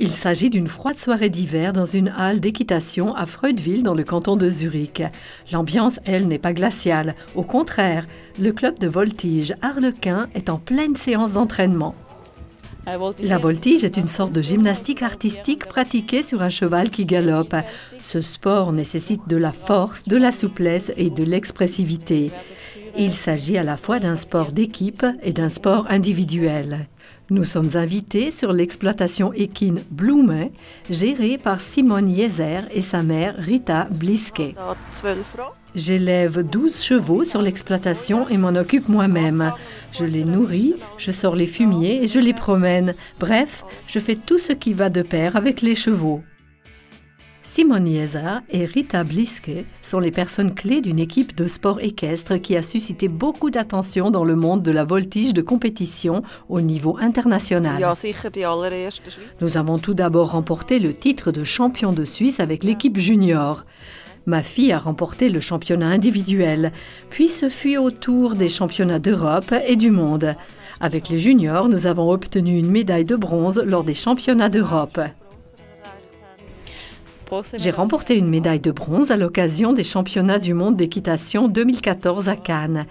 Il s'agit d'une froide soirée d'hiver dans une halle d'équitation à Freudenwil dans le canton de Zurich. L'ambiance, elle, n'est pas glaciale. Au contraire, le club de voltige Harlequin est en pleine séance d'entraînement. La voltige est une sorte de gymnastique artistique pratiquée sur un cheval qui galope. Ce sport nécessite de la force, de la souplesse et de l'expressivité. Il s'agit à la fois d'un sport d'équipe et d'un sport individuel. Nous sommes invités sur l'exploitation équine Blume, gérée par Simone Jeser et sa mère Rita Bliske. J'élève 12 chevaux sur l'exploitation et m'en occupe moi-même. Je les nourris, je sors les fumiers et je les promène. Bref, je fais tout ce qui va de pair avec les chevaux. Simone Jeser et Rita Bliske sont les personnes clés d'une équipe de sport équestre qui a suscité beaucoup d'attention dans le monde de la voltige de compétition au niveau international. Nous avons tout d'abord remporté le titre de champion de Suisse avec l'équipe junior. Ma fille a remporté le championnat individuel, puis ce fut au tour des championnats d'Europe et du monde. Avec les juniors, nous avons obtenu une médaille de bronze lors des championnats d'Europe. J'ai remporté une médaille de bronze à l'occasion des championnats du monde d'équitation 2014 à Cannes.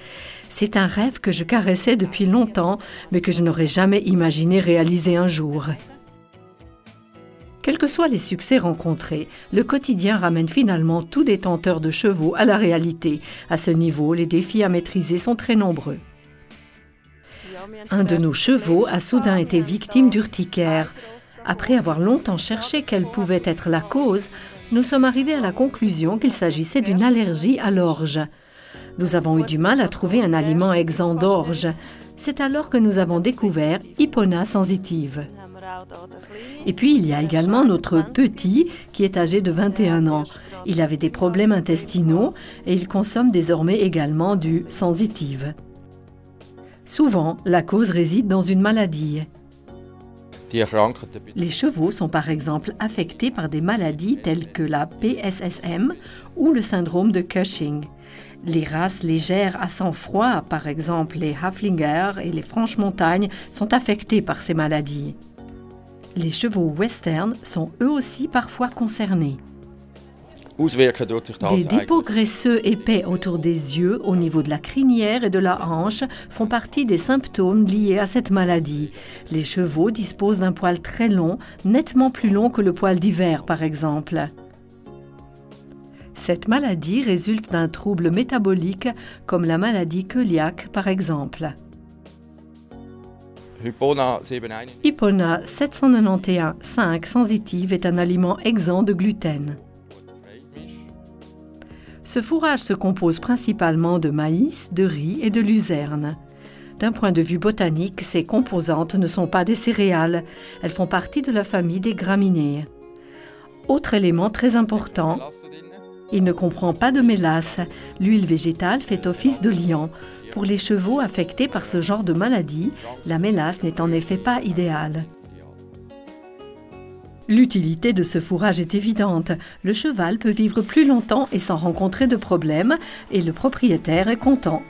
C'est un rêve que je caressais depuis longtemps, mais que je n'aurais jamais imaginé réaliser un jour. Quels que soient les succès rencontrés, le quotidien ramène finalement tout détenteur de chevaux à la réalité. À ce niveau, les défis à maîtriser sont très nombreux. Un de nos chevaux a soudain été victime d'urticaire. Après avoir longtemps cherché quelle pouvait être la cause, nous sommes arrivés à la conclusion qu'il s'agissait d'une allergie à l'orge. Nous avons eu du mal à trouver un aliment exempt d'orge. C'est alors que nous avons découvert Ipona sensitive. Et puis, il y a également notre petit qui est âgé de 21 ans. Il avait des problèmes intestinaux et il consomme désormais également du sensitive. Souvent, la cause réside dans une maladie. Les chevaux sont par exemple affectés par des maladies telles que la PSSM ou le syndrome de Cushing. Les races légères à sang froid, par exemple les Haflinger et les Franche-Montagne, sont affectés par ces maladies. Les chevaux western sont eux aussi parfois concernés. Des dépôts graisseux épais autour des yeux, au niveau de la crinière et de la hanche, font partie des symptômes liés à cette maladie. Les chevaux disposent d'un poil très long, nettement plus long que le poil d'hiver, par exemple. Cette maladie résulte d'un trouble métabolique, comme la maladie cœliaque, par exemple. Ipona 791-5 sensitive est un aliment exempt de gluten. Ce fourrage se compose principalement de maïs, de riz et de luzerne. D'un point de vue botanique, ces composantes ne sont pas des céréales. Elles font partie de la famille des graminées. Autre élément très important, il ne comprend pas de mélasse. L'huile végétale fait office de liant. Pour les chevaux affectés par ce genre de maladie, la mélasse n'est en effet pas idéale. L'utilité de ce fourrage est évidente. Le cheval peut vivre plus longtemps et sans rencontrer de problème, et le propriétaire est content.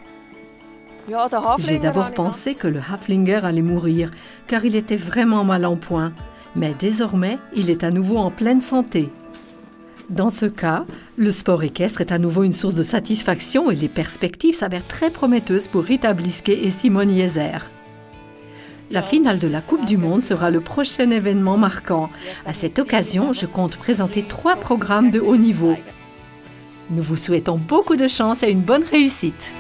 J'ai d'abord pensé que le Haflinger allait mourir, car il était vraiment mal en point. Mais désormais, il est à nouveau en pleine santé. Dans ce cas, le sport équestre est à nouveau une source de satisfaction et les perspectives s'avèrent très prometteuses pour Rita Bliske et Simone Jeser. La finale de la Coupe du Monde sera le prochain événement marquant. À cette occasion, je compte présenter 3 programmes de haut niveau. Nous vous souhaitons beaucoup de chance et une bonne réussite.